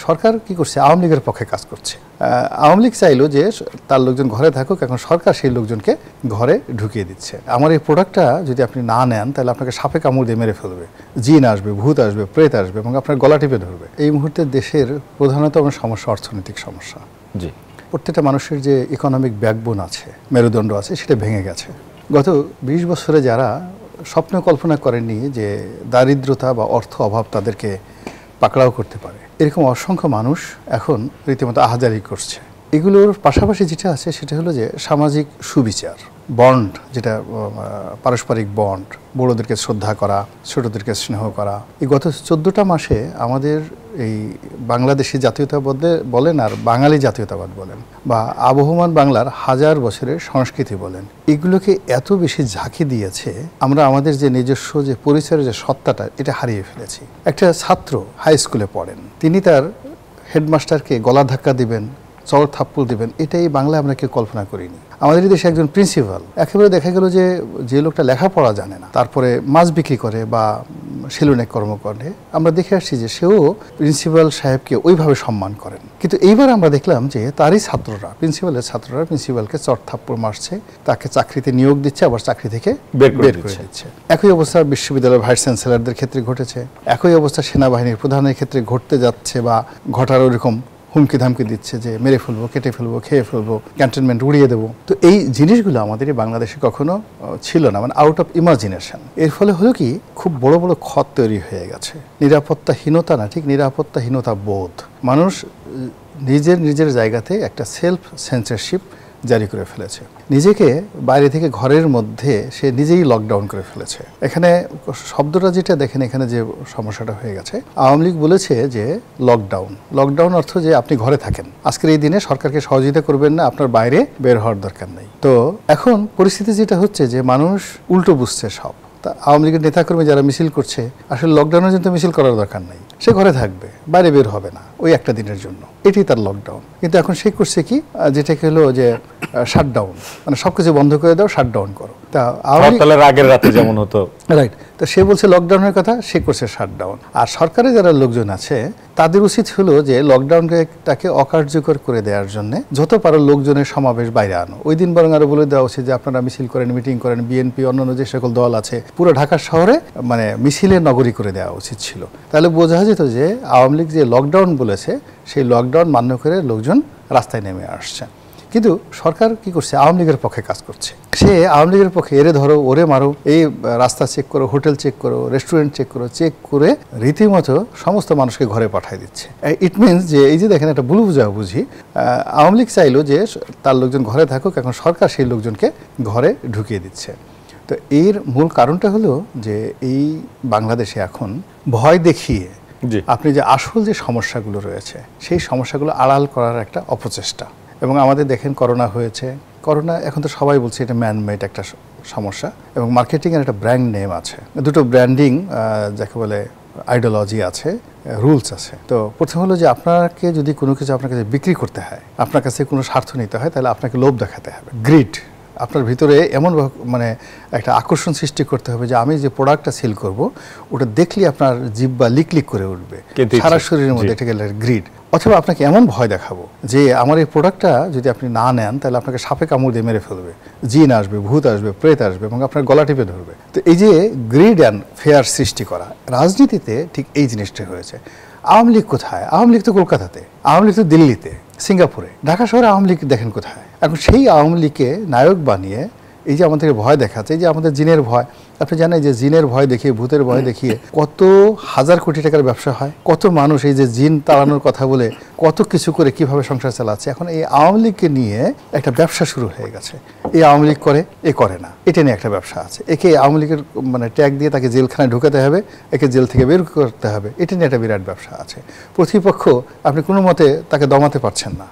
সরকার কি করছে, আওয়ামী লীগের পক্ষে কাজ করছে। আওয়ামী লীগ চাইলো যে তার লোকজন ঘরে থাকুক, এখন সরকার সেই লোকজনকে ঘরে ঢুকিয়ে দিচ্ছে। আমার এই প্রোডাক্টটা যদি আপনি না নেন তাহলে আপনাকে সাপে কামড় দিয়ে মেরে ফেলবে, জিন আসবে, ভূত আসবে, প্রেত আসবে এবং আপনার গলা টিপে ধরবে। এই মুহূর্তে দেশের প্রধানত সমস্যা অর্থনৈতিক সমস্যা। জি, প্রত্যেকটা মানুষের যে ইকোনমিক ব্যাকবোন আছে, মেরুদণ্ড আছে, সেটা ভেঙে গেছে। গত 20 বছরে যারা স্বপ্ন কল্পনা করেননি যে দারিদ্রতা বা অর্থ অভাব তাদেরকে পাকড়াও করতে পারে, এরকম অসংখ্য মানুষ এখন রীতিমতো আহাজারি করছে। এগুলোর পাশাপাশি যেটা আছে সেটা হলো যে সামাজিক সুবিচার, বন্ড, যেটা পারস্পরিক বন্ড, বড়োদেরকে শ্রদ্ধা করা, ছোটদেরকে স্নেহ করা। এই গত 14টা মাসে আমাদের এই বাংলাদেশি জাতীয়তাবাদ বলেন আর বাঙালি জাতীয়তাবাদ বলেন বা আবহমান বাংলার হাজার বছরের সংস্কৃতি বলেন, এগুলোকে এত বেশি ঝাঁকি দিয়েছে, আমরা আমাদের যে নিজস্ব যে পরিচয়ের যে সত্তাটা, এটা হারিয়ে ফেলেছি। একটা ছাত্র হাই স্কুলে পড়েন, তিনি তার হেডমাস্টারকে গলা ধাক্কা দিবেন, চড় থাপ্পড় দিবেন, এটাই বাংলায় আমরা কেউ কল্পনা করিনি। আমাদের দেশে একজন প্রিন্সিপাল, একেবারে দেখা গেল যে লোকটা লেখাপড়া জানে না, তারপরে মাছ বিক্রি করে বা সেলুনে কর্ম করে, আমরা দেখে আসছি যে সেও প্রিন্সিপাল সাহেবকে ওইভাবে সম্মান করেন। কিন্তু এইবার আমরা দেখলাম যে তারই ছাত্ররা, প্রিন্সিপালের ছাত্ররা প্রিন্সিপালকে চড় থাপ্পড় মারছে, তাকে চাকরিতে নিয়োগ দিচ্ছে, আবার চাকরি থেকে বের করে দিচ্ছে। একই অবস্থা বিশ্ববিদ্যালয়ের ভাইস চ্যান্সেলরদের ক্ষেত্রে ঘটেছে, একই অবস্থা সেনাবাহিনীর প্রধানের ক্ষেত্রে ঘটতে যাচ্ছে বা ঘটার ওরকম হুমকি ধামকি দিচ্ছে যে মেরে ফেলবো, কেটে ফেলবো, খেয়ে ফেলবো, ক্যান্টনমেন্ট উড়িয়ে দেবো। তো এই জিনিসগুলো আমাদের বাংলাদেশে কখনো ছিল না, মানে আউট অফ ইমাজিনেশন। এর ফলে হলো কি, খুব বড় বড় ক্ষত তৈরি হয়ে গেছে। নিরাপত্তাহীনতা না, ঠিক নিরাপত্তাহীনতা বোধ। মানুষ নিজের জায়গাতে একটা সেলফ সেন্সরশিপ জারি করে ফেলেছে, নিজেকে বাইরে থেকে ঘরের মধ্যে সে নিজেই লকডাউন করে ফেলেছে। এখানে শব্দটা যেটা দেখেন, এখানে যে সমস্যাটা হয়ে গেছে, আওয়ামী লীগ বলেছে যে লকডাউন অর্থ যে আপনি ঘরে থাকেন, আজকের এই দিনে সরকারকে সহযোগিতা করবেন না, আপনার বাইরে বের হওয়ার দরকার নেই। তো এখন পরিস্থিতি যেটা হচ্ছে যে মানুষ উল্টো বুঝছে সব। আওয়ামী লীগের নেতাকর্মী যারা মিছিল করছে, আসলে লকডাউনের জন্য মিছিল করার দরকার নাই, সে ঘরে থাকবে, বাইরে বের হবে না ওই একটা দিনের জন্য, এটাই তার লকডাউন। কিন্তু এখন সে করছে কি, যেটাকে হলো যে শাটডাউন, মানে সবকিছু বন্ধ করে দাও, শাটডাউন করো। তা আগের রাতে যেমন হতো, রাইট। তো সে বলছে লকডাউনের কথা, সে করছে শাটডাউন। আর সরকারের যারা লোকজন আছে তাদের উচিত হলো যে লকডাউনটাকে অকার্যকর করে দেওয়ার জন্য যত পারো লোকজনের সমাবেশ বাইরে আনো। ওই দিন বরং আরো বলে দেওয়া উচিত যে আপনারা মিছিল করেন, মিটিং করেন, বিএনপি অন্যান্য যে সকল দল আছে পুরো ঢাকা শহরে মানে মিছিলের নগরী করে দেওয়া উচিত ছিল। তাহলে বোঝা যেত যে আওয়ামী লীগ যে লকডাউন বলেছে, সেই লকডাউন মান্য করে লোকজন রাস্তায় নেমে আসছে। কিন্তু সরকার কি করছে, আওয়ামী লীগের পক্ষে কাজ করছে। সে আওয়ামী লীগের পক্ষে এরে ধরো, ওরে মারো, এই রাস্তা চেক করো, হোটেল চেক করো, রেস্টুরেন্ট চেক করো, চেক করে রীতিমতো সমস্ত মানুষকে ঘরে পাঠিয়ে দিচ্ছে। ইট মিনস যে এই যে দেখেন একটা বুঝি আওয়ামী লীগ চাইলো যে তার লোকজন ঘরে থাকুক, এখন সরকার সেই লোকজনকে ঘরে ঢুকিয়ে দিচ্ছে। তো এর মূল কারণটা হলো যে এই বাংলাদেশে এখন ভয় দেখিয়ে আপনি যে আসল যে সমস্যাগুলো রয়েছে সেই সমস্যাগুলো আড়াল করার একটা অপচেষ্টা। এবং আমাদের দেখেন করোনা হয়েছে, করোনা এখন তো সবাই বলছে এটা ম্যানমেড একটা সমস্যা, এবং মার্কেটিংয়ের একটা ব্র্যান্ড নেম আছে, দুটো ব্র্যান্ডিং যাকে বলে আইডিওলজি আছে, রুলস আছে। তো প্রথম হলো যে আপনাকে যদি কোনো কিছু আপনার কাছে বিক্রি করতে হয়, আপনার কাছে কোনো স্বার্থ নিতে হয়, তাহলে আপনাকে লোভ দেখাতে হবে, গ্রিড। আপনার ভিতরে এমন মানে একটা আকর্ষণ সৃষ্টি করতে হবে যে আমি যে প্রোডাক্টটা সেল করব ওটা দেখলে আপনার জিহ্বা লিকলিক করে উঠবে, সারা শরীরের মধ্যে, এটা গেলে গ্রিড। অথবা আপনাকে এমন ভয় দেখাবো যে আমার এই প্রোডাক্টটা যদি আপনি না নেন তাহলে আপনাকে সাপে কামড় দিয়ে মেরে ফেলবে, জিন আসবে, ভূত আসবে, প্রেত আসবে এবং আপনার গলা টিপে ধরবে। তো এই যে গ্রিড অ্যান্ড ফেয়ার সৃষ্টি করা, রাজনীতিতে ঠিক এই জিনিসটা হয়েছে। আওয়ামী লীগ কোথায়? আওয়ামী লীগ তো কলকাতাতে, আওয়ামী লীগ তো দিল্লিতে, সিঙ্গাপুরে, ঢাকা শহরে আওয়ামী লীগ দেখেন কোথায়? এখন সেই আওয়ামী লীগকে নায়ক বানিয়ে এই যে আমাদেরকে ভয় দেখাচ্ছে, এই যে আমাদের জিনের ভয়, আপনি জানেন যে জিনের ভয় দেখিয়ে, ভূতের ভয় দেখিয়ে কত হাজার কোটি টাকার ব্যবসা হয়, কত মানুষ এই যে জিন তাড়ানোর কথা বলে কত কিছু করে কিভাবে সংসার চালাচ্ছে। এখন এই আওয়ামী লীগকে নিয়ে একটা ব্যবসা শুরু হয়ে গেছে। এই আওয়ামী লীগ করে, এ করে না, এটা নিয়ে একটা ব্যবসা আছে। একে আওয়ামী লীগের মানে ট্যাগ দিয়ে তাকে জেলখানায় ঢুকাতে হবে, একে জেল থেকে বের করতে হবে, এটা নিয়ে একটা বিরাট ব্যবসা আছে। প্রতিপক্ষ আপনি কোনো মতে তাকে দমাতে পারছেন না,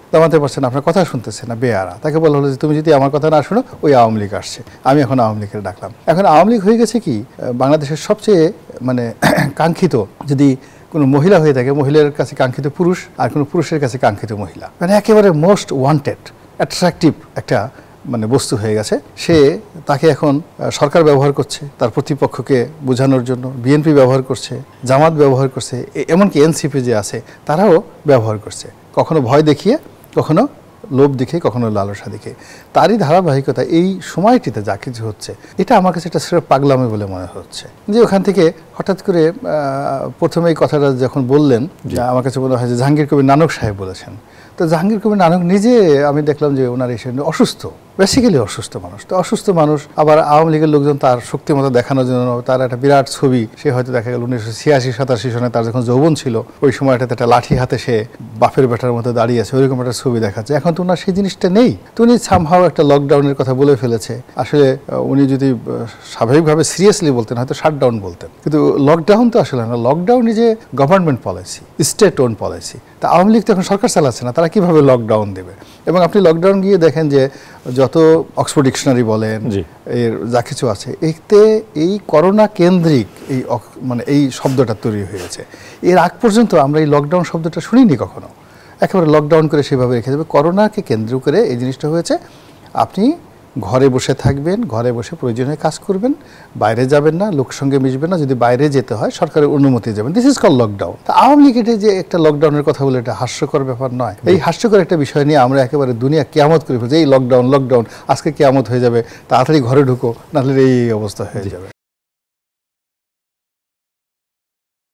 আপনার কথা শুনতেছে না, বেয়ারা। তাকে বলা হলো যে তুমি যদি আমার কথা না শুনো, ওই আওয়ামী লীগ আসছে, আমি এখন আওয়ামী লীগের ডাকলাম। এখন আওয়ামী লীগ হয়ে গেছে কি বাংলাদেশের সবচেয়ে মানে কাঙ্ক্ষিত, যদি কোনো মহিলা হয়ে থাকে, মহিলার কাছে কাঙ্ক্ষিত পুরুষ, আর কোনো পুরুষের কাছে কাঙ্ক্ষিত মহিলা, মানে একেবারে মোস্ট ওয়ান্টেড, অ্যাট্রাকটিভ একটা মানে বস্তু হয়ে গেছে। তাকে এখন সরকার ব্যবহার করছে তার প্রতিপক্ষকে বোঝানোর জন্য, বিএনপি ব্যবহার করছে, জামাত ব্যবহার করছে, এমনকি এনসিপি যে আছে তারাও ব্যবহার করছে, কখনো ভয় দেখিয়ে, কখনো লোভ দেখে, কখনো লালসা দেখে। তারই ধারাবাহিকতা এই সময়টিতে যা কিছু হচ্ছে, এটা আমার কাছে একটা স্রেফ পাগলামি বলে মনে হচ্ছে। যে ওখান থেকে হঠাৎ করে প্রথমে এই কথাটা যখন বললেন, আমার কাছে মনে হয় যে জাহাঙ্গীর কবির নানক সাহেব বলেছেন। তো জাহাঙ্গীর কবির নানক নিজে আমি দেখলাম যে ওনার এসে অসুস্থ, বেসিক্যালি অসুস্থ মানুষ। তো অসুস্থ মানুষ, আবার আওয়ামী লীগের লোকজন তার শক্তিমত্তা দেখানোর জন্য তার একটা বিরাট ছবি, সে হয়তো দেখা গেল 1986-87 সনে তার যখন যৌবন ছিল ওই সময়টাতে একটা লাঠি হাতে সে বাপের বেটার মতো দাঁড়িয়ে আছে, ওইরকম একটা ছবি দেখাচ্ছে। এখন তো ওনার সেই জিনিসটা নেই। তো উনি সামহাও একটা লকডাউনের কথা বলে ফেলেছে। আসলে উনি যদি স্বাভাবিকভাবে সিরিয়াসলি বলতেন হয়তো শাটডাউন বলতেন, কিন্তু লকডাউন তো আসলে না। লকডাউন যে government policy, state own policy. তা আওয়ামী লীগ তো এখন সরকার চালাচ্ছে না, তারা কিভাবে লকডাউন দেবে? এবং আপনি লকডাউন গিয়ে দেখেন যে যত অক্সফোর্ড ডিকশনারি বলেন, এর যা কিছু আছে, এতে এই করোনা কেন্দ্রিক মানে এই শব্দটা তৈরি হয়েছে। এর আগ পর্যন্ত আমরা এই লকডাউন শব্দটা শুনিনি কখনো। একেবারে লকডাউন করে সেভাবে রেখে দেবে। করোনাকে কেন্দ্র করে এই জিনিসটা হয়েছে। আপনি ঘরে বসে থাকবেন, ঘরে বসে প্রয়োজনীয় কাজ করবেন, বাইরে যাবেন না, লোকের সঙ্গে মিশবেন না, যদি বাইরে যেতে হয় সরকারের অনুমতি যাবেন। This is call lockdown. Awami League এটা যে একটা লকডাউনের কথা বলে এটা হাস্যকর ব্যাপার নয়। এই হাস্যকর একটা বিষয় নিয়ে আমরা একেবারে দুনিয়া কিয়ামত করে ফেলছি। এই লকডাউন, আজকে কিয়ামত হয়ে যাবে, তাড়াতাড়ি ঘরে ঢুকো, নাহলে এই অবস্থা হয়ে যাবে।